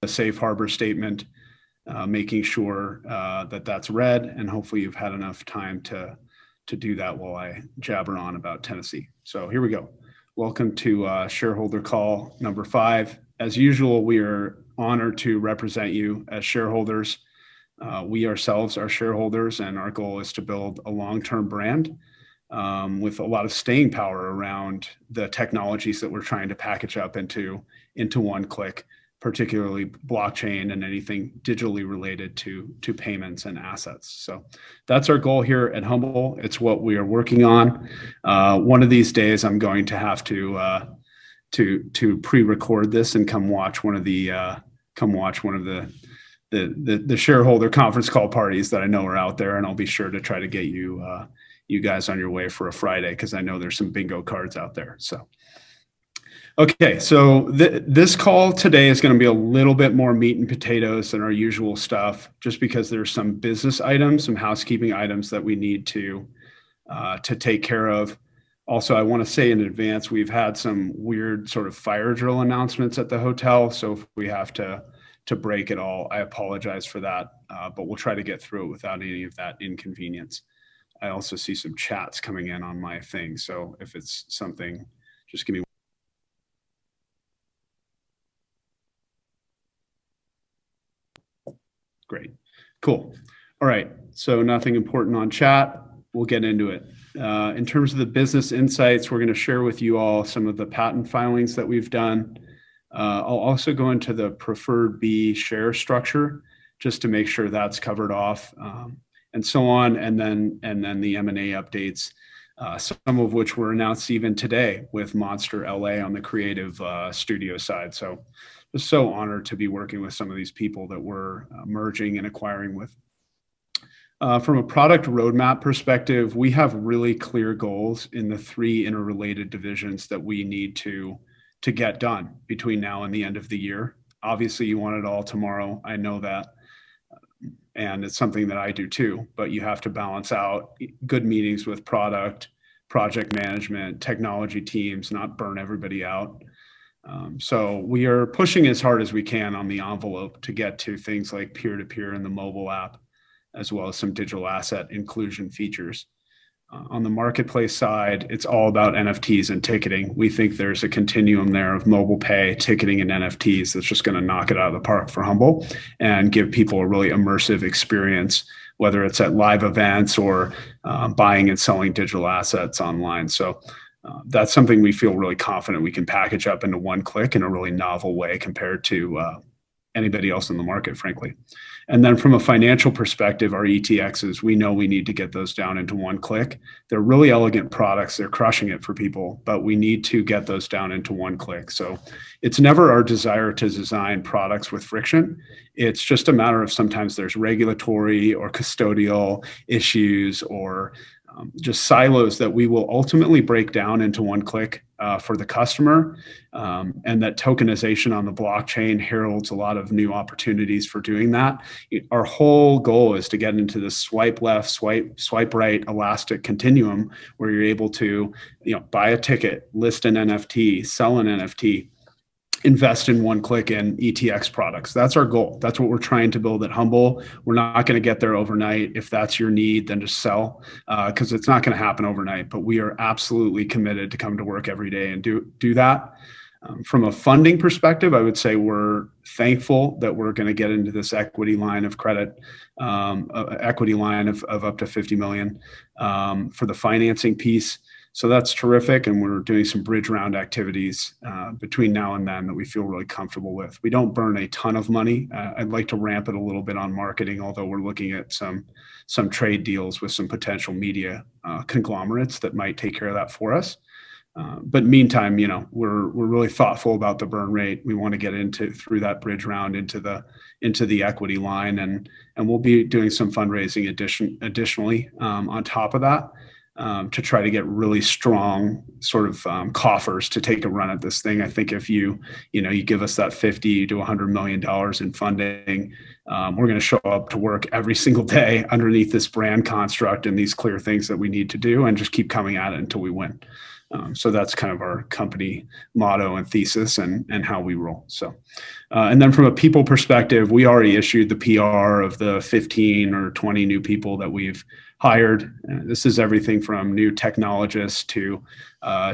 a safe harbor statement, making sure that that's read, and hopefully you've had enough time to do that while I jabber on about Tennessee. So here we go. Welcome to shareholder call number 5. As usual, we are honored to represent you as shareholders. We ourselves are shareholders, and our goal is to build a long-term brand with a lot of staying power around the technologies that we're trying to package up into one click, particularly blockchain and anything digitally related to payments and assets. So that's our goal here at Humbl. It's what we are working on. One of these days, I'm going to have to pre-record this and come watch one of the shareholder conference call parties that I know are out there, and I'll be sure to try to get you guys on your way for a Friday, because I know there's some bingo cards out there. So, okay, so this call today is going to be a little bit more meat and potatoes than our usual stuff, just because there's some business items, some housekeeping items that we need to take care of. Also, I want to say in advance, we've had some weird sort of fire drill announcements at the hotel, so if we have to break it all, I apologize for that, but we'll try to get through it without any of that inconvenience. I also see some chats coming in on my thing, so if it's something, just give me. Great, cool. All right, so nothing important on chat. We'll get into it. In terms of the business insights, we're going to share with you all some of the patent filings that we've done. I'll also go into the preferred B share structure just to make sure that's covered off, and so on, and then the M&A updates, some of which were announced even today with Monster LA on the creative studio side. So just so honored to be working with some of these people that we're merging and acquiring with. From a product roadmap perspective, we have really clear goals in the 3 interrelated divisions that we need to get done between now and the end of the year. Obviously, you want it all tomorrow. I know that. And it's something that I do too, but you have to balance out good meetings with product, project management, technology teams, not burn everybody out. So we are pushing as hard as we can on the envelope to get to things like peer-to-peer in the mobile app, as well as some digital asset inclusion features. On the marketplace side, it's all about NFTs and ticketing. We think there's a continuum there of mobile pay, ticketing, and NFTs that's just going to knock it out of the park for Humbl and give people a really immersive experience, whether it's at live events or buying and selling digital assets online. So that's something we feel really confident we can package up into one click in a really novel way compared to anybody else in the market, frankly. And then from a financial perspective, our ETXs, we know we need to get those down into one click. They're really elegant products. They're crushing it for people, but we need to get those down into one click. So it's never our desire to design products with friction. It's just a matter of sometimes there's regulatory or custodial issues or just silos that we will ultimately break down into one click for the customer. And that tokenization on the blockchain heralds a lot of new opportunities for doing that. Our whole goal is to get into this swipe left, swipe right, elastic continuum where you're able to, buy a ticket, list an NFT, sell an NFT, invest in one click in ETX products. That's our goal. That's what we're trying to build at Humbl. We're not going to get there overnight. If that's your need, then just sell, because it's not going to happen overnight. But we are absolutely committed to come to work every day and do that. From a funding perspective, I would say we're thankful that we're going to get into this equity line of credit, equity line of up to 50 million for the financing piece. So that's terrific, and we're doing some bridge round activities between now and then that we feel really comfortable with. We don't burn a ton of money. I'd like to ramp it a little bit on marketing, although we're looking at some trade deals with some potential media conglomerates that might take care of that for us. But meantime, we're really thoughtful about the burn rate. We want to get through that bridge round into the equity line, and we'll be doing some fundraising additionally on top of that. To try to get really strong sort of coffers to take a run at this thing. I think if you give us that $50 to $100 million in funding, we're going to show up to work every single day underneath this brand construct and these clear things that we need to do, and just keep coming at it until we win. So that's kind of our company motto and thesis and how we roll. So, and then from a people perspective, we already issued the PR of the 15 or 20 new people that we've hired. This is everything from new technologists to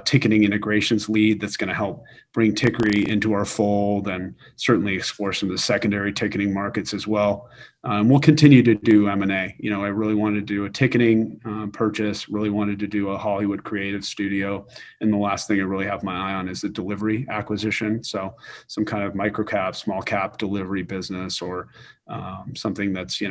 ticketing integrations lead that's going to help bring Tickery into our fold and certainly explore some of the secondary ticketing markets as well. We'll continue to do M&A. I really wanted to do a ticketing purchase, really wanted to do a Hollywood creative studio. And the last thing I really have my eye on is the delivery acquisition. So some kind of micro cap, small cap delivery business or something that's,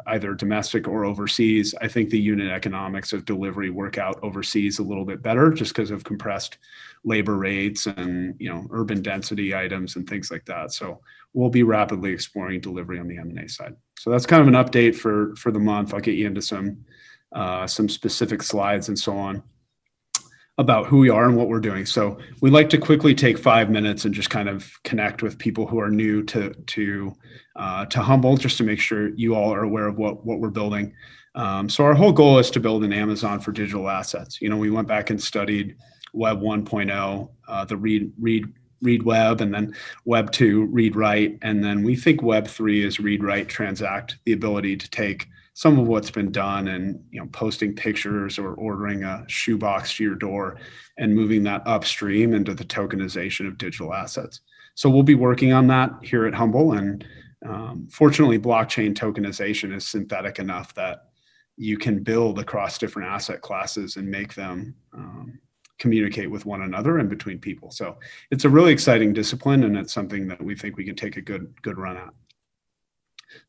either domestic or overseas. I think the unit economics of delivery work out overseas a little bit better just because of compressed labor rates and, urban density items and things like that. So we'll be rapidly exploring delivery on the M&A side. So that's kind of an update for the month. I'll get you into some specific slides and so on about who we are and what we're doing. So we like to quickly take 5 minutes and just kind of connect with people who are new to Humbl, just to make sure you all are aware of what we're building. So our whole goal is to build an Amazon for digital assets. We went back and studied Web 1.0, the read web, and then Web 2, read write, and then we think Web 3 is read write transact, the ability to take some of what's been done and posting pictures or ordering a shoebox to your door and moving that upstream into the tokenization of digital assets. So we'll be working on that here at Humbl, and fortunately blockchain tokenization is synthetic enough that you can build across different asset classes and make them communicate with one another and between people. So it's a really exciting discipline, and it's something that we think we can take a good run at.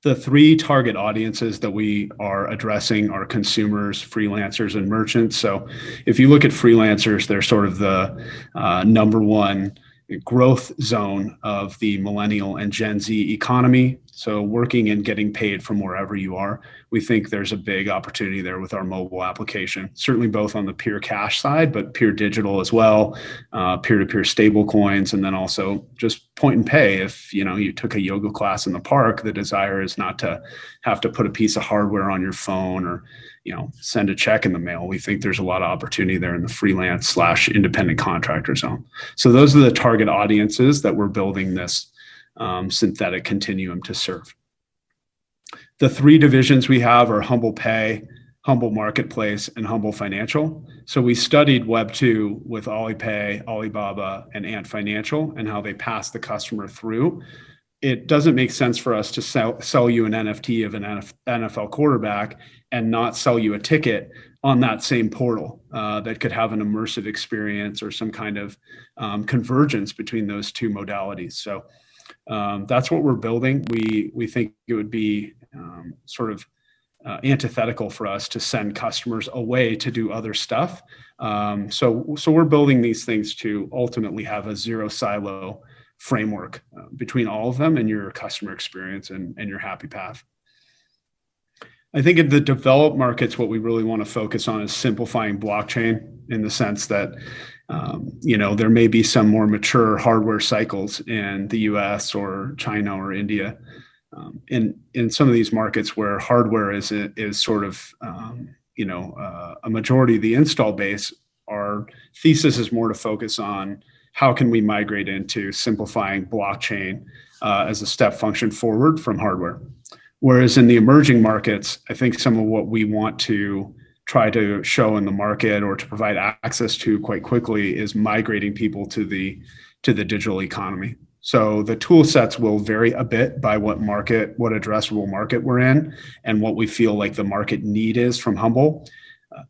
The 3 target audiences that we are addressing are consumers, freelancers, and merchants. So if you look at freelancers, they're sort of the number one growth zone of the millennial and Gen Z economy. So working and getting paid from wherever you are, we think there's a big opportunity there with our mobile application, certainly both on the pure cash side, but pure digital as well, peer-to-peer stable coins, and then also just point and pay. If you took a yoga class in the park, the desire is not to have to put a piece of hardware on your phone or send a check in the mail. We think there's a lot of opportunity there in the freelance/independent contractor zone. So those are the target audiences that we're building this synthetic continuum to serve. The 3 divisions we have are Humbl Pay, Humbl Marketplace, and Humbl Financial. So we studied Web 2 with Alipay, Alibaba, and Ant Financial and how they pass the customer through. It doesn't make sense for us to sell you an NFT of an NFL quarterback and not sell you a ticket on that same portal that could have an immersive experience or some kind of convergence between those 2 modalities. So that's what we're building. We think it would be sort of antithetical for us to send customers away to do other stuff. So we're building these things to ultimately have a 0 silo framework between all of them and your customer experience and your happy path. I think in the developed markets, what we really want to focus on is simplifying blockchain in the sense that there may be some more mature hardware cycles in the US or China or India. In some of these markets where hardware is sort of, a majority of the install base, our thesis is more to focus on how can we migrate into simplifying blockchain as a step function forward from hardware. Whereas in the emerging markets, I think some of what we want to try to show in the market or to provide access to quite quickly is migrating people to the digital economy. So the tool sets will vary a bit by what addressable market we're in and what we feel like the market need is from Humbl.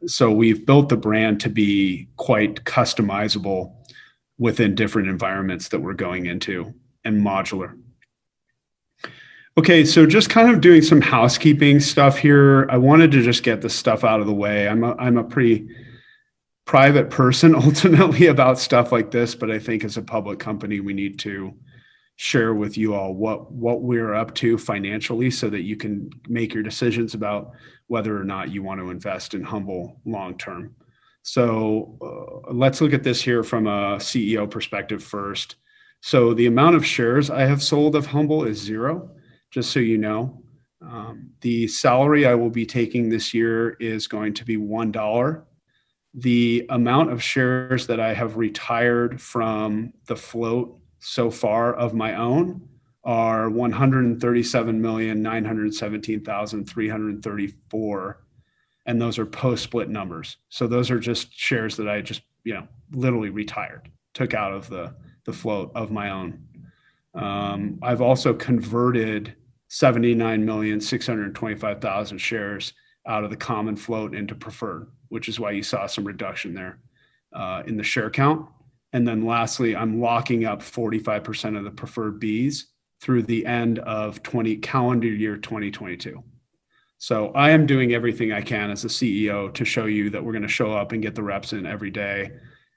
So we've built the brand to be quite customizable within different environments that we're going into and modular. Okay, so just kind of doing some housekeeping stuff here. I wanted to just get this stuff out of the way. I'm a pretty private person ultimately about stuff like this, but I think as a public company, we need to share with you all what we're up to financially so that you can make your decisions about whether or not you want to invest in Humbl long term. So let's look at this here from a CEO perspective first. So the amount of shares I have sold of Humbl is 0. Just so you know. The salary I will be taking this year is going to be $1 The amount of shares that I have retired from the float so far of my own are 137,917,334. And those are post-split numbers. So those are just shares that I just, literally retired, took out of the float of my own. I've also converted 79,625,000 shares out of the common float into preferred, which is why you saw some reduction there in the share count. And then lastly, I'm locking up 45% of the preferred Bs through the end of calendar year 2022. So I am doing everything I can as a CEO to show you that we're going to show up and get the reps in every day.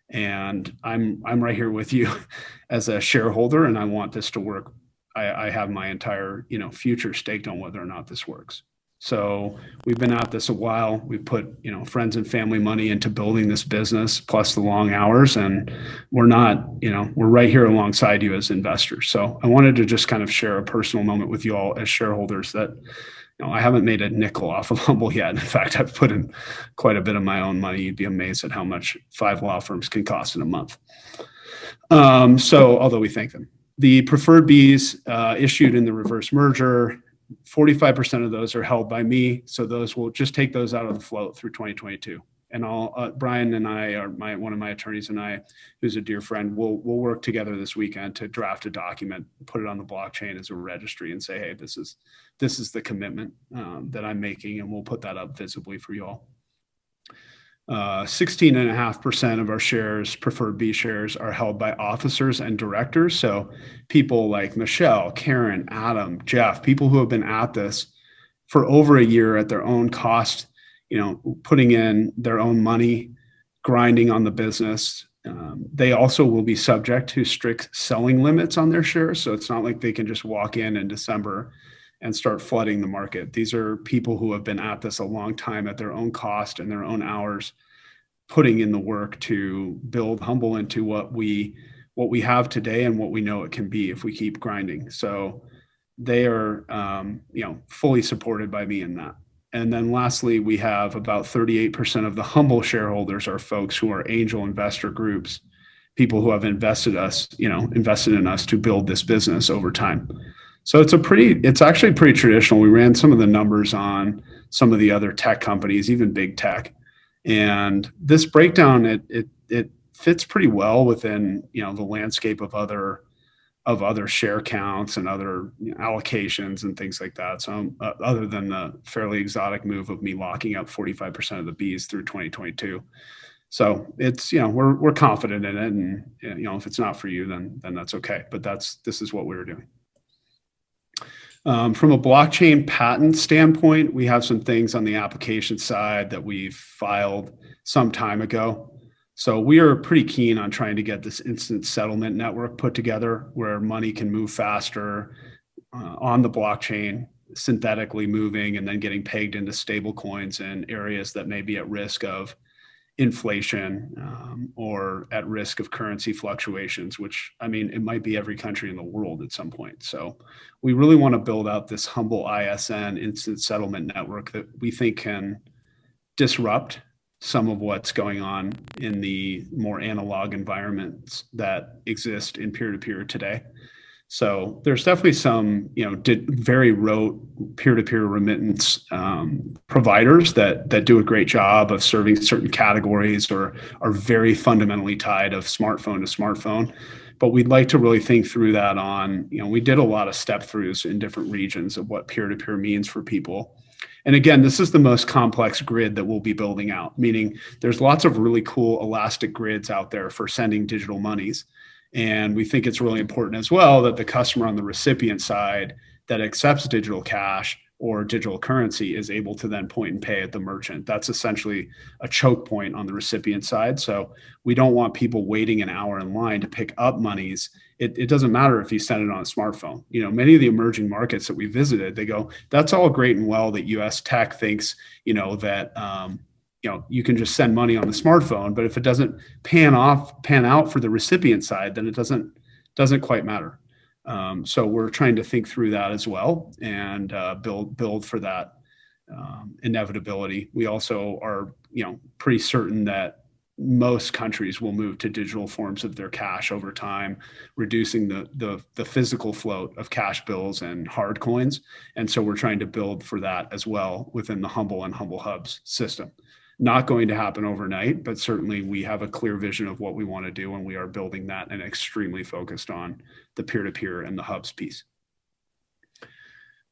And I'm right here with you as a shareholder, and I want this to work. I have my entire future staked on whether or not this works. So we've been at this a while. We've put friends and family money into building this business, plus the long hours, and we're right here alongside you as investors. So I wanted to just kind of share a personal moment with you all as shareholders that I haven't made a nickel off of Humbl yet. In fact, I've put in quite a bit of my own money. You'd be amazed at how much 5 law firms can cost in a month. So although we thank them, the preferred Bs issued in the reverse merger, 45% of those are held by me. So those will just take those out of the float through 2022. And Brian and I, or one of my attorneys and I, who's a dear friend, we'll work together this weekend to draft a document, put it on the blockchain as a registry, and say, hey, this is the commitment that I'm making, and we'll put that up visibly for you all. 16.5% of our shares, preferred B shares, are held by officers and directors. So people like Michelle, Karen, Adam, Jeff, people who have been at this for over a year at their own cost, putting in their own money, grinding on the business. They also will be subject to strict selling limits on their shares. So it's not like they can just walk in December and start flooding the market. These are people who have been at this a long time at their own cost and their own hours, putting in the work to build Humbl into what we have today and what we know it can be if we keep grinding. So they are, fully supported by me in that. And then lastly, we have about 38% of the Humbl shareholders are folks who are angel investor groups, people who have invested in us to build this business over time. So it's actually pretty traditional. We ran some of the numbers on some of the other tech companies, even big tech. And this breakdown, it fits pretty well within, the landscape of other share counts and other allocations and things like that. So other than the fairly exotic move of me locking up 45% of the Bs through 2022. So it's, we're confident in it, and if it's not for you, then that's okay. But this is what we're doing. From a blockchain patent standpoint, we have some things on the application side that we've filed some time ago. So we are pretty keen on trying to get this instant settlement network put together where money can move faster on the blockchain, synthetically moving and then getting pegged into stable coins in areas that may be at risk of inflation or at risk of currency fluctuations, which, it might be every country in the world at some point. So we really want to build out this Humbl ISN instant settlement network that we think can disrupt some of what's going on in the more analog environments that exist in peer-to-peer today. So there's definitely some, very rote peer-to-peer remittance providers that do a great job of serving certain categories or are very fundamentally tied of smartphone to smartphone. But we'd like to really think through that on, we did a lot of step-throughs in different regions of what peer-to-peer means for people. And again, this is the most complex grid that we'll be building out, meaning there's lots of really cool elastic grids out there for sending digital monies. And we think it's really important as well that the customer on the recipient side that accepts digital cash or digital currency is able to then point and pay at the merchant. That's essentially a choke point on the recipient side. So we don't want people waiting an hour in line to pick up monies. It doesn't matter if you send it on a smartphone. Many of the emerging markets that we visited, they go, that's all great and well that US tech thinks, that, you can just send money on the smartphone, but if it doesn't pan out for the recipient side, then it doesn't quite matter. So we're trying to think through that as well and build for that inevitability. We also are, pretty certain that most countries will move to digital forms of their cash over time, reducing the physical float of cash bills and hard coins. And so we're trying to build for that as well within the Humbl and Humbl Hubs system. Not going to happen overnight, but certainly we have a clear vision of what we want to do, and we are building that and extremely focused on the peer-to-peer and the Hubs piece.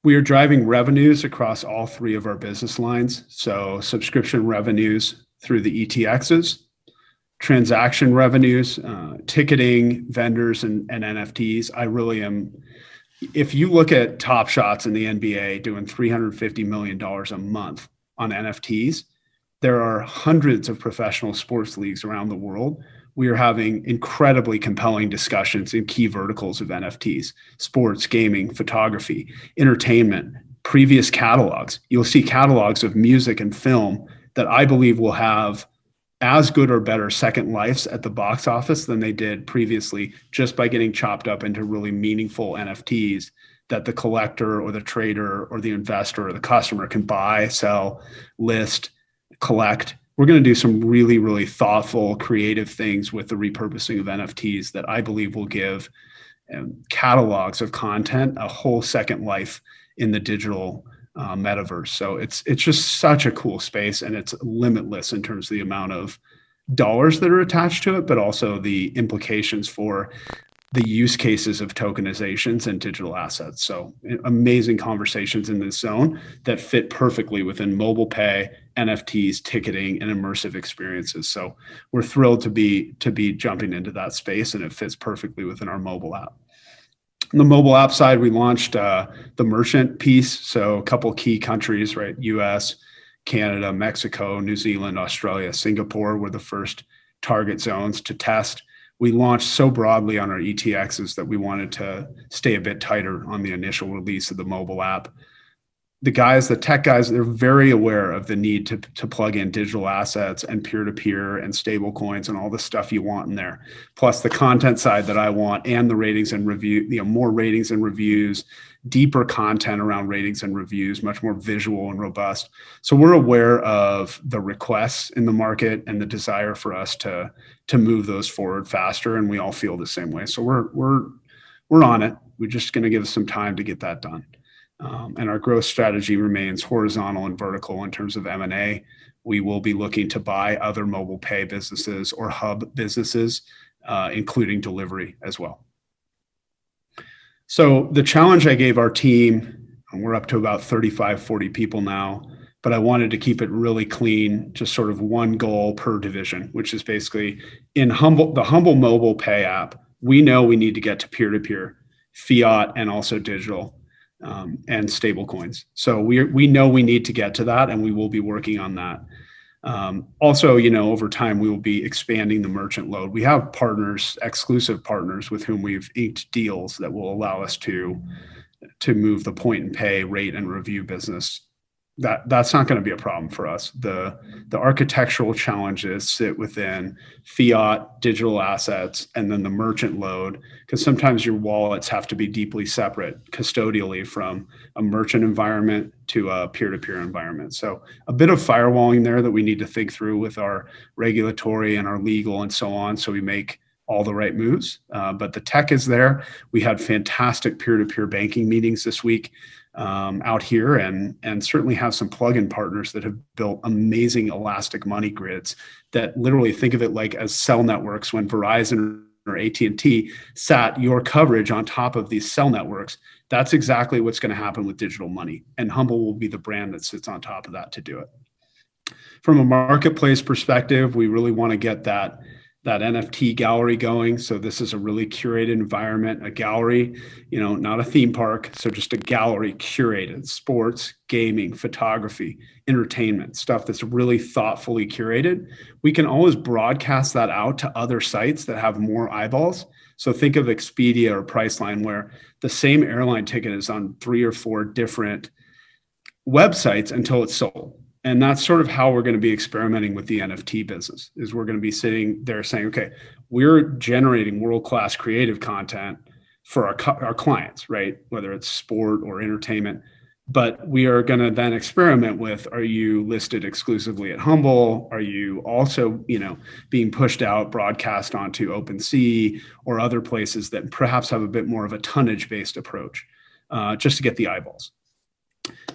We are driving revenues across all three of our business lines. So subscription revenues through the ETXs, transaction revenues, ticketing, vendors, and NFTs. I really am, if you look at top shots in the NBA doing $350 million a month on NFTs, there are hundreds of professional sports leagues around the world. We are having incredibly compelling discussions in key verticals of NFTs: sports, gaming, photography, entertainment, previous catalogs. You'll see catalogs of music and film that I believe will have as good or better second lives at the box office than they did previously, just by getting chopped up into really meaningful NFTs that the collector or the trader or the investor or the customer can buy, sell, list, collect. We're going to do some really, really thoughtful, creative things with the repurposing of NFTs that I believe will give catalogs of content a whole second life in the digital metaverse. So it's just such a cool space, and it's limitless in terms of the amount of dollars that are attached to it, but also the implications for the use cases of tokenizations and digital assets. So amazing conversations in this zone that fit perfectly within mobile pay, NFTs, ticketing, and immersive experiences. So we're thrilled to be jumping into that space, and it fits perfectly within our mobile app. On the mobile app side, we launched the merchant piece. So a couple key countries, right? US, Canada, Mexico, New Zealand, Australia, Singapore were the first target zones to test. We launched so broadly on our ETXs that we wanted to stay a bit tighter on the initial release of the mobile app. The tech guys, they're very aware of the need to plug in digital assets and peer-to-peer and stable coins and all the stuff you want in there. Plus the content side that I want, and the ratings and review, more ratings and reviews, deeper content around ratings and reviews, much more visual and robust. So we're aware of the requests in the market and the desire for us to move those forward faster. And we all feel the same way. So we're on it. We're just going to give us some time to get that done. And our growth strategy remains horizontal and vertical in terms of M&A. We will be looking to buy other mobile pay businesses or hub businesses, including delivery as well. So the challenge I gave our team, and we're up to about 35, 40 people now, but I wanted to keep it really clean, just sort of one goal per division, which is basically in the Humbl mobile pay app, we know we need to get to peer-to-peer, fiat, and also digital. And stable coins. So we know we need to get to that, and we will be working on that. Also, over time, we will be expanding the merchant load. We have partners, exclusive partners with whom we've inked deals that will allow us to move the point and pay, rate and review business. That's not going to be a problem for us. The architectural challenges sit within fiat, digital assets, and then the merchant load, because sometimes your wallets have to be deeply separate custodially from a merchant environment to a peer-to-peer environment. So a bit of firewalling there that we need to think through with our regulatory and our legal and so on, so we make all the right moves. But the tech is there. We had fantastic peer-to-peer banking meetings this week out here, and certainly have some plugin partners that have built amazing elastic money grids that literally, think of it like as cell networks. When Verizon or AT&T sat your coverage on top of these cell networks, that's exactly what's going to happen with digital money. And Humbl will be the brand that sits on top of that to do it. From a marketplace perspective, we really want to get that NFT gallery going. So this is a really curated environment, a gallery, not a theme park. So just a gallery curated: sports, gaming, photography, entertainment, stuff that's really thoughtfully curated. We can always broadcast that out to other sites that have more eyeballs. So think of Expedia or Priceline, where the same airline ticket is on 3 or 4 different websites until it's sold. And that's sort of how we're going to be experimenting with the NFT business, is we're going to be sitting there saying, okay, we're generating world-class creative content for our clients, right? Whether it's sport or entertainment. But we are going to then experiment with, are you listed exclusively at Humbl? Are you also, being pushed out, broadcast onto OpenSea or other places that perhaps have a bit more of a tonnage-based approach, just to get the eyeballs?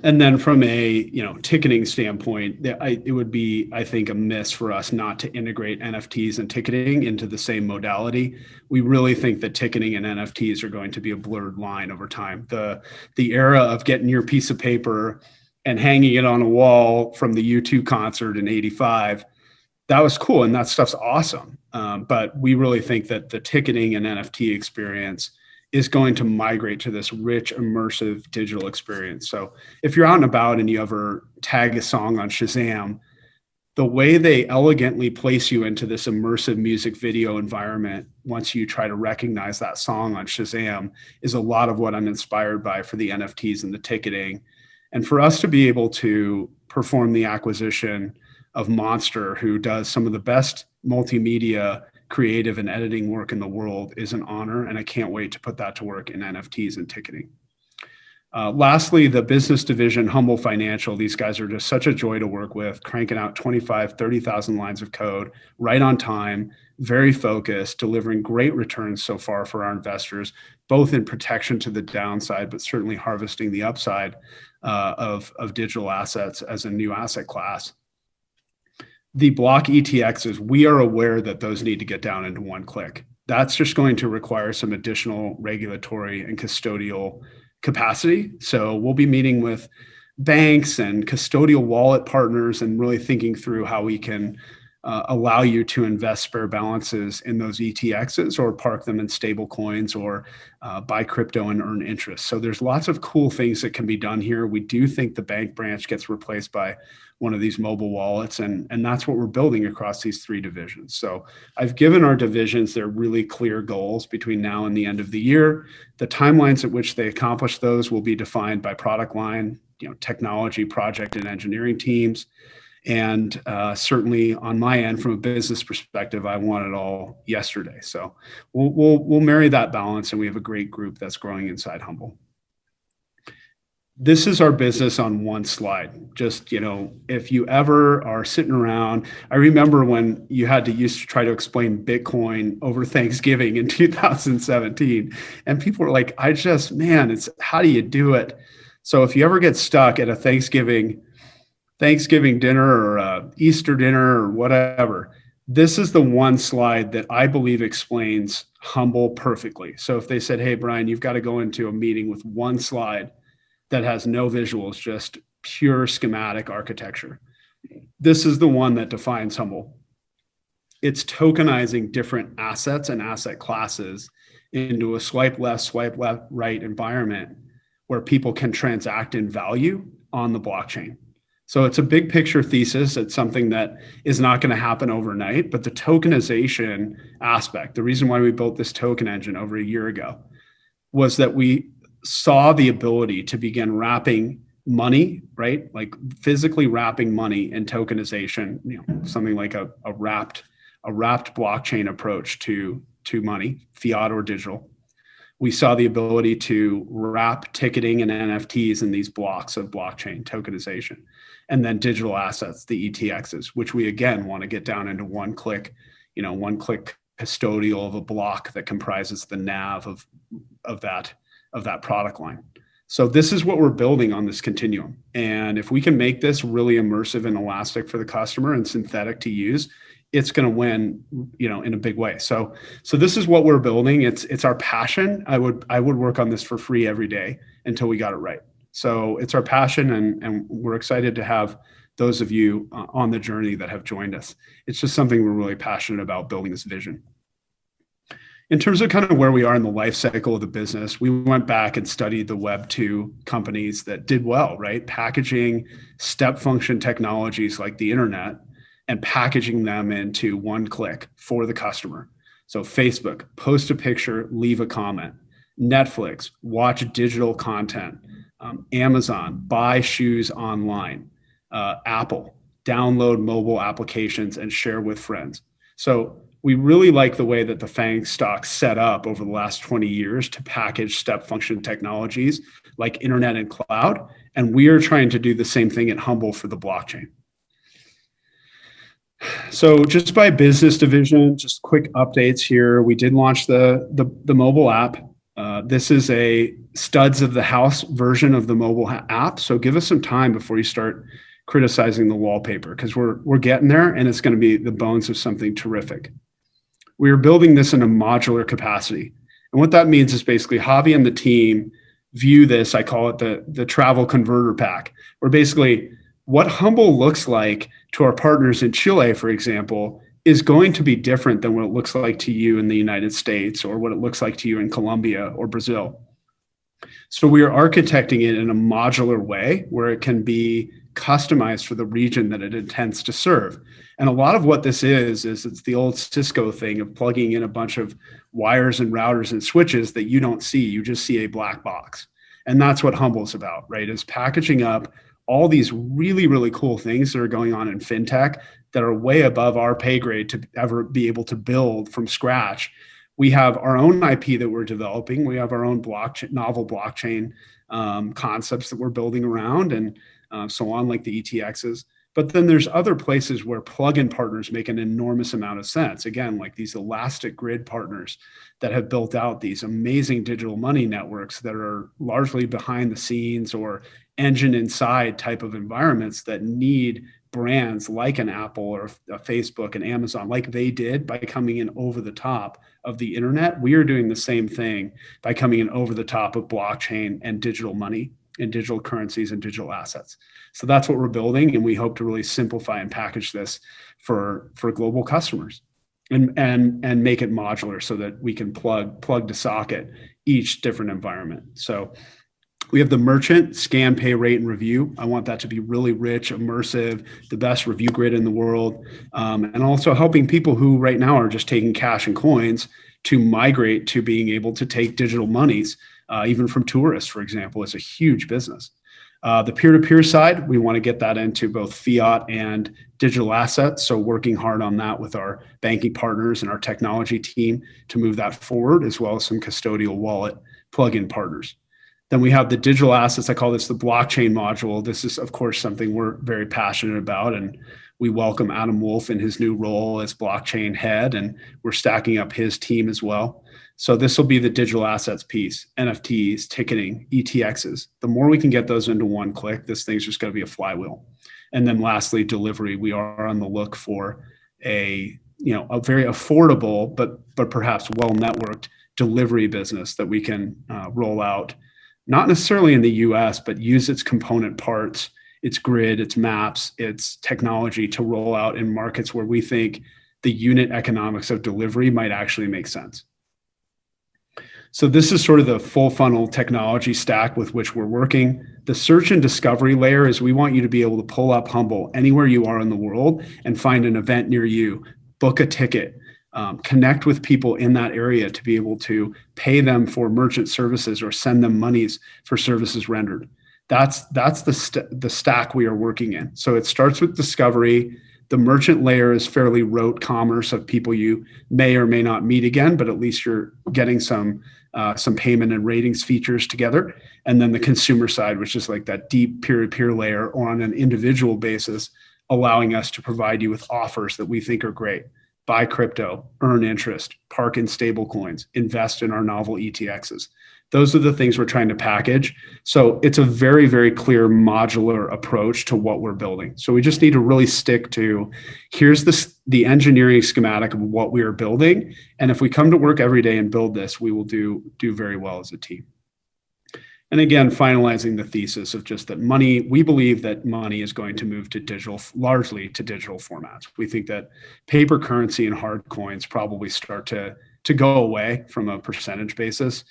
And then from a ticketing standpoint, it would be, I think, a miss for us not to integrate NFTs and ticketing into the same modality. We really think that ticketing and NFTs are going to be a blurred line over time. The era of getting your piece of paper and hanging it on a wall from the U2 concert in '85, that was cool, and that stuff's awesome. But we really think that the ticketing and NFT experience is going to migrate to this rich, immersive digital experience. So if you're out and about and you ever tag a song on Shazam, the way they elegantly place you into this immersive music video environment once you try to recognize that song on Shazam is a lot of what I'm inspired by for the NFTs and the ticketing. And for us to be able to perform the acquisition of Monster, who does some of the best multimedia creative and editing work in the world, is an honor, and I can't wait to put that to work in NFTs and ticketing. Lastly, the business division, Humbl Financial, these guys are just such a joy to work with, cranking out 25, 30,000 lines of code right on time, very focused, delivering great returns so far for our investors, both in protection to the downside, but certainly harvesting the upside of digital assets as a new asset class. The block ETXs, we are aware that those need to get down into one click. That's just going to require some additional regulatory and custodial capacity. So we'll be meeting with banks and custodial wallet partners and really thinking through how we can allow you to invest spare balances in those ETXs or park them in stable coins or buy crypto and earn interest. So there's lots of cool things that can be done here. We do think the bank branch gets replaced by one of these mobile wallets, and that's what we're building across these three divisions. So I've given our divisions their really clear goals between now and the end of the year. The timelines at which they accomplish those will be defined by product line, technology, project, and engineering teams. And certainly on my end, from a business perspective, I want it all yesterday. So we'll marry that balance, and we have a great group that's growing inside Humbl. This is our business on one slide. Just, if you ever are sitting around, I remember when you had to used to try to explain Bitcoin over Thanksgiving in 2017, and people were like, it's how do you do it? So if you ever get stuck at a Thanksgiving dinner or a Easter dinner or whatever, this is the one slide that I believe explains Humbl perfectly. So if they said, hey, Brian, you've got to go into a meeting with one slide that has no visuals, just pure schematic architecture, this is the one that defines Humbl. It's tokenizing different assets and asset classes into a swipe left, right environment where people can transact in value on the blockchain. So it's a big picture thesis. It's something that is not going to happen overnight, but the tokenization aspect, the reason why we built this token engine over a year ago, was that we saw the ability to begin wrapping money, right? Like physically wrapping money in tokenization, something like a wrapped blockchain approach to money, fiat or digital. We saw the ability to wrap ticketing and NFTs in these blocks of blockchain tokenization, and then digital assets, the ETXs, which we again want to get down into one click custodial of a block that comprises the nav of that product line. So this is what we're building on this continuum. And if we can make this really immersive and elastic for the customer and synthetic to use, it's going to win, in a big way. So this is what we're building. It's our passion. I would work on this for free every day until we got it right. So it's our passion, and we're excited to have those of you on the journey that have joined us. It's just something we're really passionate about, building this vision. In terms of kind of where we are in the life cycle of the business, we went back and studied the Web 2 companies that did well, right? Packaging step function technologies like the internet and packaging them into one click for the customer. So Facebook, post a picture, leave a comment. Netflix, watch digital content. Amazon, buy shoes online. Apple, download mobile applications and share with friends. So we really like the way that the FANG stock set up over the last 20 years to package step function technologies like internet and cloud. And we are trying to do the same thing at Humbl for the blockchain. So just by business division, just quick updates here. We did launch the mobile app. This is a studs of the house version of the mobile app. So give us some time before you start criticizing the wallpaper, because we're getting there, and it's going to be the bones of something terrific. We are building this in a modular capacity. And what that means is basically Javi and the team view this, I call it the travel converter pack, where basically what Humbl looks like to our partners in Chile, for example, is going to be different than what it looks like to you in the United States or what it looks like to you in Colombia or Brazil. So we are architecting it in a modular way where it can be customized for the region that it intends to serve. And a lot of what this is it's the old Cisco thing of plugging in a bunch of wires and routers and switches that you don't see. You just see a black box. And that's what Humbl's about, right? Is packaging up all these really, really cool things that are going on in fintech that are way above our pay grade to ever be able to build from scratch. We have our own IP that we're developing. We have our own novel blockchain concepts that we're building around and so on, like the ETXs. But then there's other places where plug-in partners make an enormous amount of sense. Again, like these elastic grid partners that have built out these amazing digital money networks that are largely behind the scenes or engine inside type of environments that need brands like an Apple or a Facebook and Amazon, like they did by coming in over the top of the internet. We are doing the same thing by coming in over the top of blockchain and digital money and digital currencies and digital assets. So that's what we're building, and we hope to really simplify and package this for global customers and make it modular so that we can plug to socket each different environment. So we have the merchant, scan, pay, rate, and review. I want that to be really rich, immersive, the best review grid in the world, and also helping people who right now are just taking cash and coins to migrate to being able to take digital monies, even from tourists, for example, is a huge business. The peer-to-peer side, we want to get that into both fiat and digital assets. So working hard on that with our banking partners and our technology team to move that forward, as well as some custodial wallet plug-in partners. Then we have the digital assets. I call this the blockchain module. This is, of course, something we're very passionate about, and we welcome Adam Wolf in his new role as blockchain head, and we're stacking up his team as well. So this will be the digital assets piece, NFTs, ticketing, ETXs. The more we can get those into one click, this thing's just going to be a flywheel. And then lastly, delivery. We are on the look for a very affordable, but perhaps well-networked delivery business that we can roll out, not necessarily in the US, but use its component parts, its grid, its maps, its technology to roll out in markets where we think the unit economics of delivery might actually make sense. So this is sort of the full funnel technology stack with which we're working. The search and discovery layer is we want you to be able to pull up Humbl anywhere you are in the world and find an event near you, book a ticket, connect with people in that area to be able to pay them for merchant services or send them monies for services rendered. That's the stack we are working in. So it starts with discovery. The merchant layer is fairly rote commerce of people you may or may not meet again, but at least you're getting some payment and ratings features together. And then the consumer side, which is like that deep peer-to-peer layer or on an individual basis, allowing us to provide you with offers that we think are great. Buy crypto, earn interest, park in stable coins, invest in our novel ETXs. Those are the things we're trying to package. So it's a very, very clear modular approach to what we're building. So we just need to really stick to, here's the engineering schematic of what we are building. And if we come to work every day and build this, we will do very well as a team. And again, finalizing the thesis of just that money, we believe that money is going to move to digital, largely to digital formats. We think that paper currency and hard coins probably start to go away from a percentage basis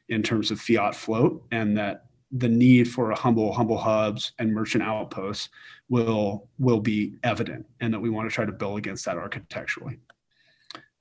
in terms of fiat float, and that the need for a Humbl hubs and merchant outposts will be evident, and that we want to try to build against that architecturally.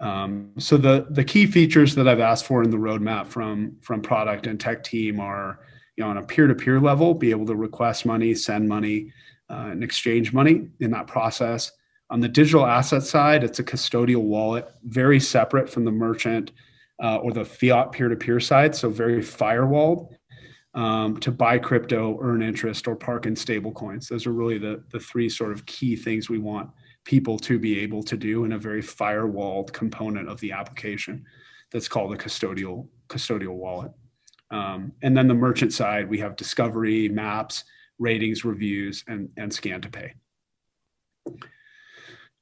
So the key features that I've asked for in the roadmap from product and tech team are, on a peer-to-peer level, be able to request money, send money, and exchange money in that process. On the digital asset side, it's a custodial wallet, very separate from the merchant or the fiat peer-to-peer side, so very firewalled to buy crypto, earn interest, or park in stable coins. Those are really the three sort of key things we want people to be able to do in a very firewalled component of the application that's called a custodial wallet. And then the merchant side, we have discovery, maps, ratings, reviews, and scan to pay.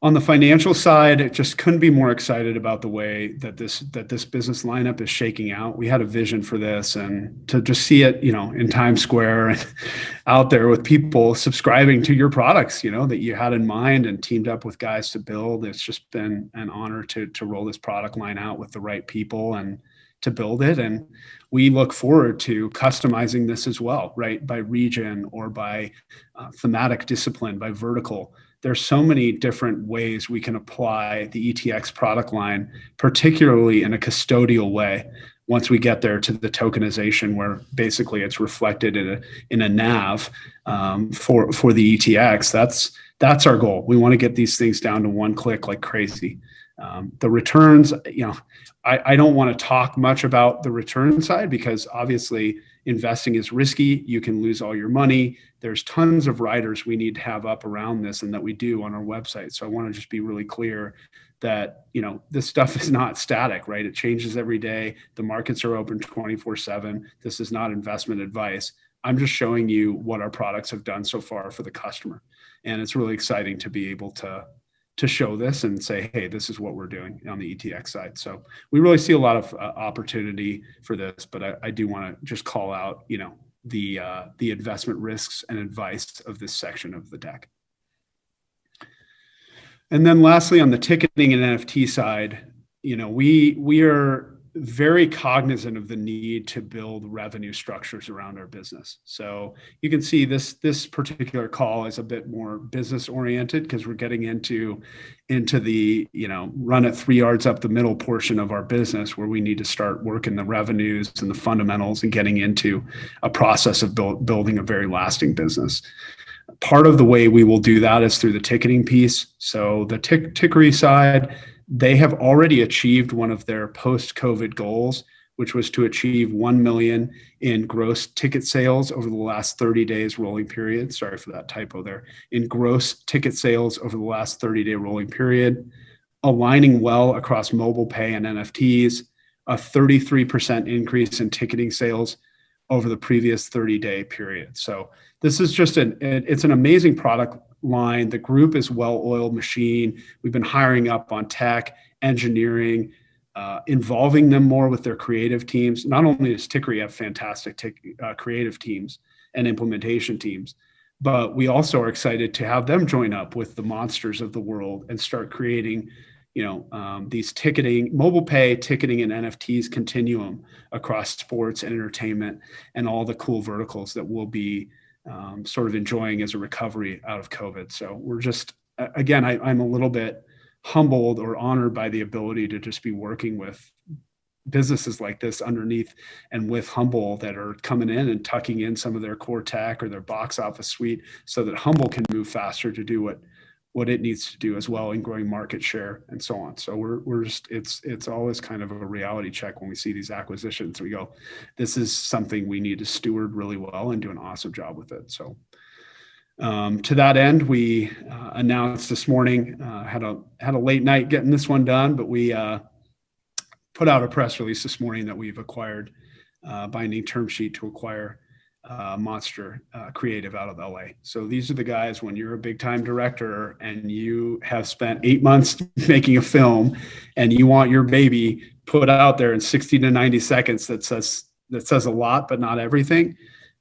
On the financial side, it just couldn't be more excited about the way that this business lineup is shaking out. We had a vision for this, and to just see it, in Times Square and out there with people subscribing to your products, that you had in mind and teamed up with guys to build. It's just been an honor to roll this product line out with the right people and to build it. And we look forward to customizing this as well, right? By region or by thematic discipline, by vertical. There's so many different ways we can apply the ETX product line, particularly in a custodial way. Once we get there to the tokenization, where basically it's reflected in a NAV for the ETX, that's our goal. We want to get these things down to one click like crazy. The returns, I don't want to talk much about the return side because obviously investing is risky. You can lose all your money. There's tons of riders we need to have up around this and that we do on our website. So I want to just be really clear that, this stuff is not static, right? It changes every day. The markets are open 24/7. This is not investment advice. I'm just showing you what our products have done so far for the customer. And it's really exciting to be able to show this and say, hey, this is what we're doing on the ETX side. So we really see a lot of opportunity for this, but I do want to just call out, the investment risks and advice of this section of the deck. And then lastly, on the ticketing and NFT side, we are very cognizant of the need to build revenue structures around our business. So you can see this particular call is a bit more business oriented because we're getting into the run it 3 yards up the middle portion of our business where we need to start working the revenues and the fundamentals and getting into a process of building a very lasting business. Part of the way we will do that is through the ticketing piece. So the Tickery side, they have already achieved one of their post-COVID goals, which was to achieve 1 million in gross ticket sales over the last 30 days rolling period. Sorry for that typo there. In gross ticket sales over the last 30-day rolling period, aligning well across mobile pay and NFTs, a 33% increase in ticketing sales over the previous 30-day period. So this is just it's an amazing product line. The group is well-oiled machine. We've been hiring up on tech, engineering, involving them more with their creative teams. Not only does Tickery have fantastic creative teams and implementation teams, but we also are excited to have them join up with the monsters of the world and start creating these mobile pay, ticketing, and NFTs continuum across sports and entertainment and all the cool verticals that we'll be sort of enjoying as a recovery out of COVID. So we're just, again, I'm a little bit humbled or honored by the ability to just be working with businesses like this underneath and with Humbl that are coming in and tucking in some of their core tech or their box office suite so that Humbl can move faster to do what it needs to do as well in growing market share and so on. So we're just, it's always kind of a reality check when we see these acquisitions. We go, this is something we need to steward really well and do an awesome job with it. So to that end, we announced this morning, had a late night getting this one done, but we put out a press release this morning that we've acquired binding term sheet to acquire Monster Creative out of LA. So these are the guys, when you're a big time director and you have spent 8 months making a film and you want your baby put out there in 60 to 90 seconds that says a lot, but not everything.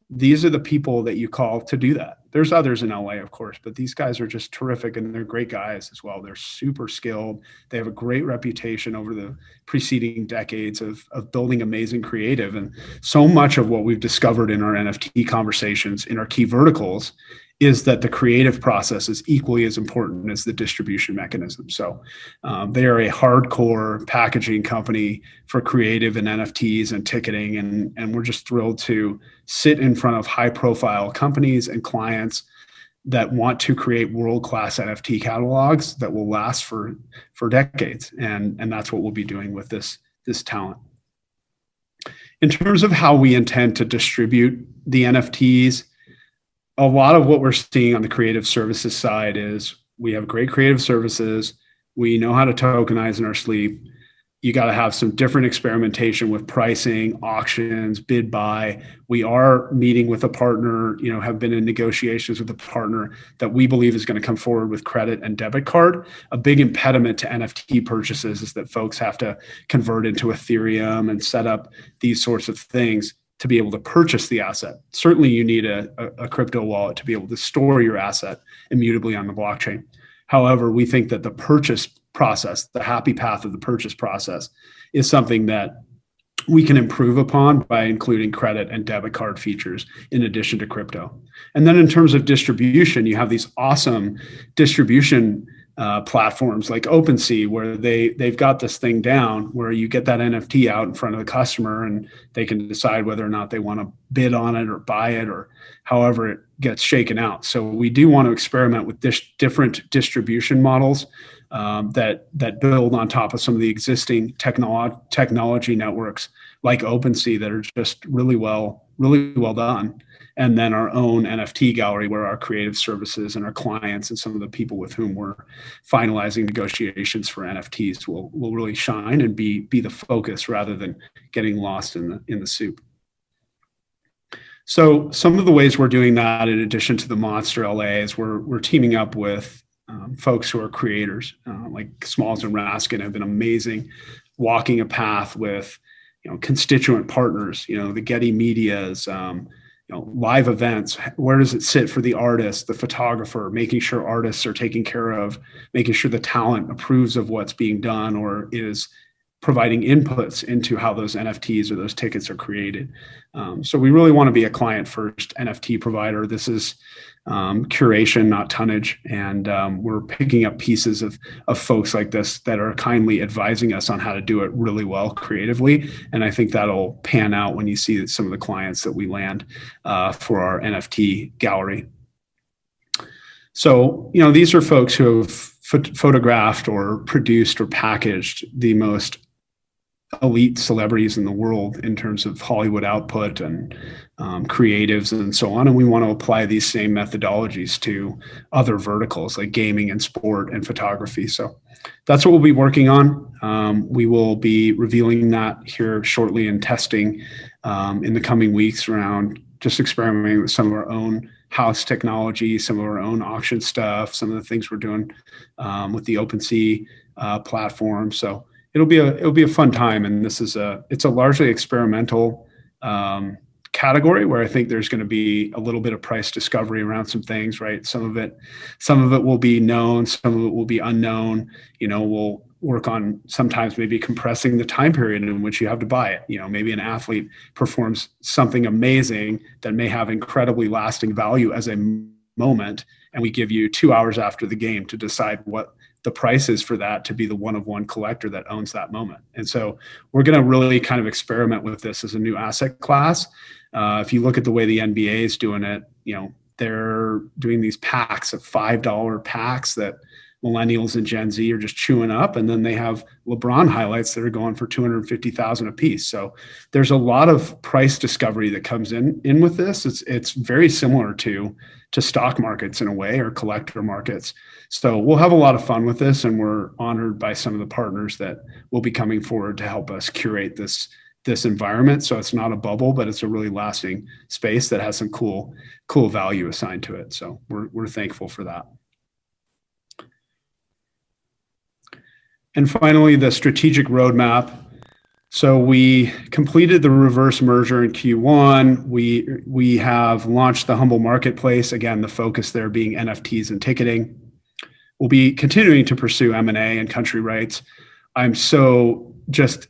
These are the people that you call to do that. There's others in LA, of course, but these guys are just terrific and they're great guys as well. They're super skilled. They have a great reputation over the preceding decades of building amazing creative. And so much of what we've discovered in our NFT conversations in our key verticals is that the creative process is equally as important as the distribution mechanism. So they are a hardcore packaging company for creative and NFTs and ticketing. And we're just thrilled to sit in front of high profile companies and clients that want to create world-class NFT catalogs that will last for decades. And that's what we'll be doing with this talent. In terms of how we intend to distribute the NFTs, a lot of what we're seeing on the creative services side is we have great creative services. We know how to tokenize in our sleep. You got to have some different experimentation with pricing, auctions, bid buy. We are meeting with a partner, have been in negotiations with a partner that we believe is going to come forward with credit and debit card. A big impediment to NFT purchases is that folks have to convert into Ethereum and set up these sorts of things to be able to purchase the asset. Certainly you need a crypto wallet to be able to store your asset immutably on the blockchain. However, we think that the purchase process, the happy path of the purchase process, is something that we can improve upon by including credit and debit card features in addition to crypto. And then in terms of distribution, you have these awesome distribution platforms like OpenSea, where they've got this thing down where you get that NFT out in front of the customer and they can decide whether or not they want to bid on it or buy it or however it gets shaken out. So we do want to experiment with different distribution models that build on top of some of the existing technology networks like OpenSea that are just really well done. And then our own NFT gallery, where our creative services and our clients and some of the people with whom we're finalizing negotiations for NFTs will really shine and be the focus rather than getting lost in the soup. So some of the ways we're doing that, in addition to the Monster LA, is we're teaming up with folks who are creators, like Smalls and Raskin have been amazing, walking a path with constituent partners, the Getty Medias, live events. Where does it sit for the artist, the photographer, making sure artists are taken care of, making sure the talent approves of what's being done or is providing inputs into how those NFTs or those tickets are created. So we really want to be a client first NFT provider. This is curation, not tonnage. And we're picking up pieces of folks like this that are kindly advising us on how to do it really well creatively. And I think that'll pan out when you see some of the clients that we land for our NFT gallery. So, these are folks who have photographed or produced or packaged the most elite celebrities in the world in terms of Hollywood output and creatives and so on. And we want to apply these same methodologies to other verticals like gaming and sport and photography. So that's what we'll be working on. We will be revealing that here shortly and testing in the coming weeks around just experimenting with some of our own house technology, some of our own auction stuff, some of the things we're doing with the OpenSea platform. So it'll be a fun time, and it's a largely experimental category where I think there's going to be a little bit of price discovery around some things, right? Some of it will be known, some of it will be unknown. We'll work on sometimes maybe compressing the time period in which you have to buy it. Maybe an athlete performs something amazing that may have incredibly lasting value as a moment, and we give you 2 hours after the game to decide what the price is for that to be the one-of-one collector that owns that moment. And so we're going to really kind of experiment with this as a new asset class. If you look at the way the NBA is doing it, they're doing these packs of $5 packs that millennials and Gen Z are just chewing up. And then they have LeBron highlights that are going for $250,000 a piece. So there's a lot of price discovery that comes in with this. It's very similar to stock markets in a way, or collector markets. So we'll have a lot of fun with this, and we're honored by some of the partners that will be coming forward to help us curate this environment. So it's not a bubble, but it's a really lasting space that has some cool value assigned to it. So we're thankful for that. And finally, the strategic roadmap. So we completed the reverse merger in Q1. We have launched the Humbl marketplace. Again, the focus there being NFTs and ticketing. We'll be continuing to pursue M&A and country rights. I'm so just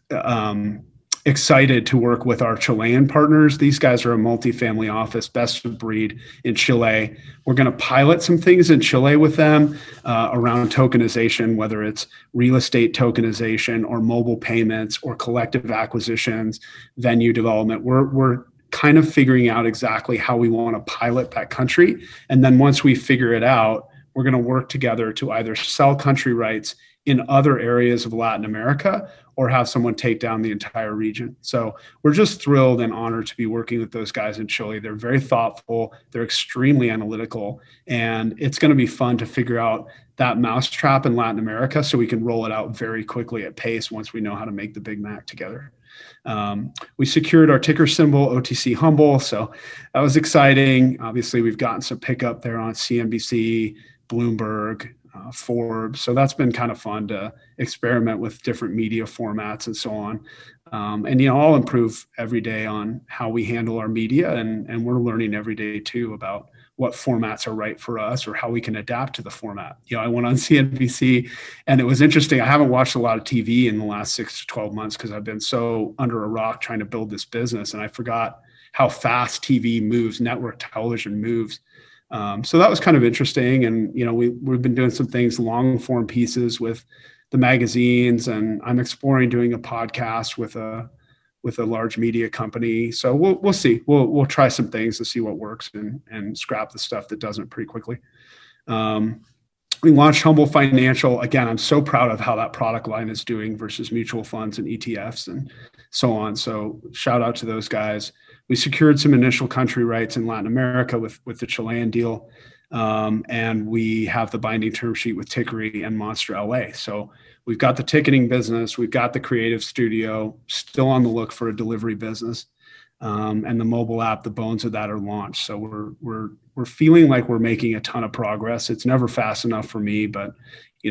excited to work with our Chilean partners. These guys are a multifamily office, best of breed in Chile. We're going to pilot some things in Chile with them around tokenization, whether it's real estate tokenization or mobile payments or collective acquisitions, venue development. We're kind of figuring out exactly how we want to pilot that country. And then once we figure it out, we're going to work together to either sell country rights in other areas of Latin America or have someone take down the entire region. So we're just thrilled and honored to be working with those guys in Chile. They're very thoughtful, they're extremely analytical, and it's going to be fun to figure out that mousetrap in Latin America so we can roll it out very quickly at pace once we know how to make the Big Mac together. We secured our ticker symbol, OTC Humbl, so that was exciting. Obviously, we've gotten some pickup there on CNBC, Bloomberg, Forbes. So that's been kind of fun to experiment with different media formats and so on. And, I'll improve every day on how we handle our media. And we're learning every day, too, about what formats are right for us or how we can adapt to the format. I went on CNBC and it was interesting. I haven't watched a lot of TV in the last 6 to 12 months because I've been so under a rock trying to build this business. And I forgot how fast TV moves, network television moves. So that was kind of interesting. And, we've been doing some things, long form pieces with the magazines, and I'm exploring doing a podcast with a large media company. So we'll see. We'll try some things to see what works and scrap the stuff that doesn't pretty quickly. We launched Humbl Financial. Again, I'm so proud of how that product line is doing versus mutual funds and ETFs and so on. So shout out to those guys. We secured some initial country rights in Latin America with the Chilean deal. And we have the binding term sheet with Tickery and Monster LA. So we've got the ticketing business, we've got the creative studio, still on the look for a delivery business. And the mobile app, the bones of that are launched. So we're feeling like we're making a ton of progress. It's never fast enough for me, but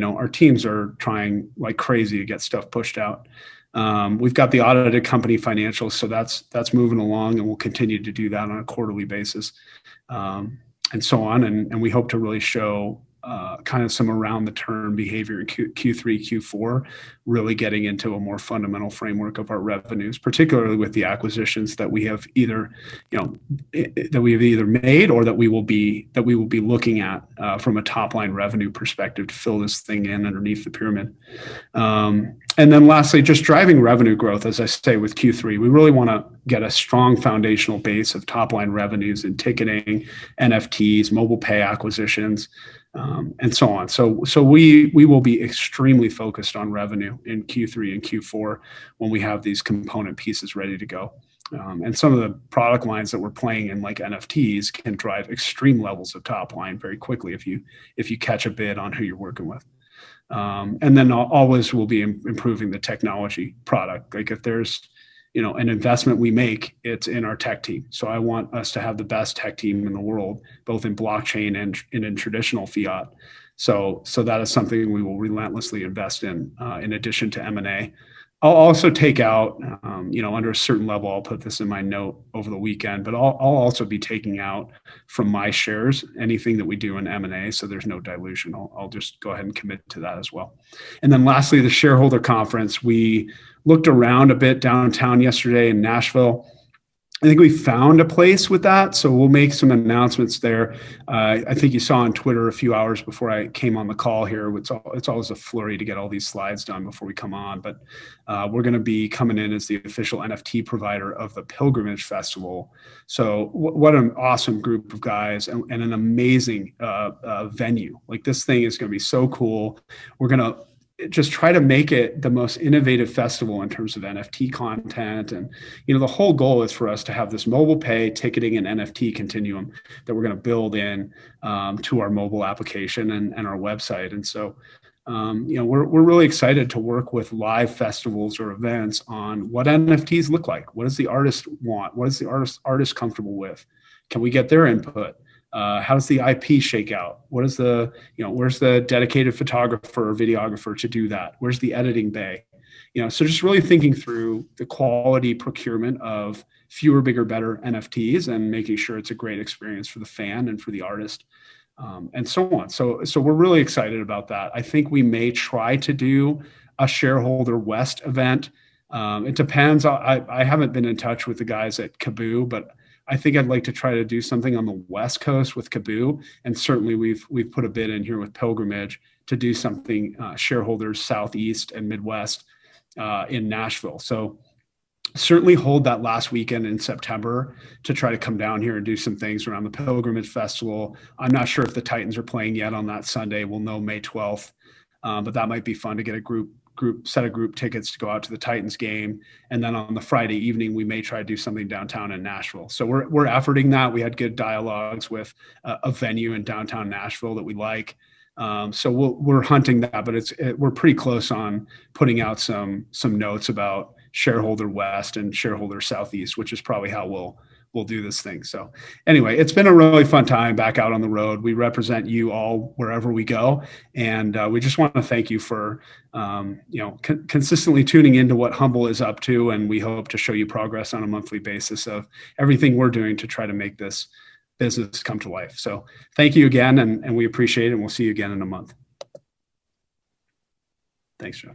our teams are trying like crazy to get stuff pushed out. We've got the audited company financials, so that's moving along, and we'll continue to do that on a quarterly basis, and so on. And we hope to really show kind of some around the turn behavior in Q3, Q4, really getting into a more fundamental framework of our revenues, particularly with the acquisitions that we have either made or that we will be looking at from a top line revenue perspective to fill this thing in underneath the pyramid. And then lastly, just driving revenue growth, as I say, with Q3, we really want to get a strong foundational base of top line revenues in ticketing, NFTs, mobile pay acquisitions, and so on. So we will be extremely focused on revenue in Q3 and Q4 when we have these component pieces ready to go. And some of the product lines that we're playing in, like NFTs, can drive extreme levels of top line very quickly if you catch a bid on who you're working with. And then always we'll be improving the technology product. Like if there's an investment we make, it's in our tech team. So I want us to have the best tech team in the world, both in blockchain and in traditional fiat. So that is something we will relentlessly invest in addition to M&A. I'll also take out, under a certain level, I'll put this in my note over the weekend, but I'll also be taking out from my shares anything that we do in M&A, so there's no dilution. I'll just go ahead and commit to that as well. And then lastly, the shareholder conference. We looked around a bit downtown yesterday in Nashville. I think we found a place with that, so we'll make some announcements there. I think you saw on Twitter a few hours before I came on the call here. It's always a flurry to get all these slides done before we come on, but we're going to be coming in as the official NFT provider of the Pilgrimage Festival. So what an awesome group of guys and an amazing venue. Like this thing is going to be so cool. We're going to just try to make it the most innovative festival in terms of NFT content. And, the whole goal is for us to have this mobile pay, ticketing, and NFT continuum that we're going to build in to our mobile application and our website. And so, we're really excited to work with live festivals or events on what NFTs look like. What does the artist want? What is the artist comfortable with? Can we get their input? How does the IP shake out? What is where's the dedicated photographer or videographer to do that? Where's the editing bay? So just really thinking through the quality procurement of fewer, bigger, better NFTs and making sure it's a great experience for the fan and for the artist, and so on. So we're really excited about that. I think we may try to do a Shareholder West event. It depends. I haven't been in touch with the guys at Kaboo, but I think I'd like to try to do something on the West Coast with Kaboo, and certainly we've put a bid in here with Pilgrimage to do something Shareholders Southeast and Midwest in Nashville. So certainly hold that last weekend in September to try to come down here and do some things around the Pilgrimage Festival. I'm not sure if the Titans are playing yet on that Sunday. We'll know May 12th, but that might be fun to get a group set of group tickets to go out to the Titans game. And then on the Friday evening, we may try to do something downtown in Nashville. So we're efforting that. We had good dialogues with a venue in downtown Nashville that we like. So we're hunting that, but we're pretty close on putting out some notes about Shareholder West and Shareholder Southeast, which is probably how we'll do this thing. So anyway, it's been a really fun time back out on the road. We represent you all wherever we go, and we just want to thank you for consistently tuning into what Humbl is up to, and we hope to show you progress on a monthly basis of everything we're doing to try to make this business come to life. So thank you again, and we appreciate it, and we'll see you again in a month. Thanks, Joe.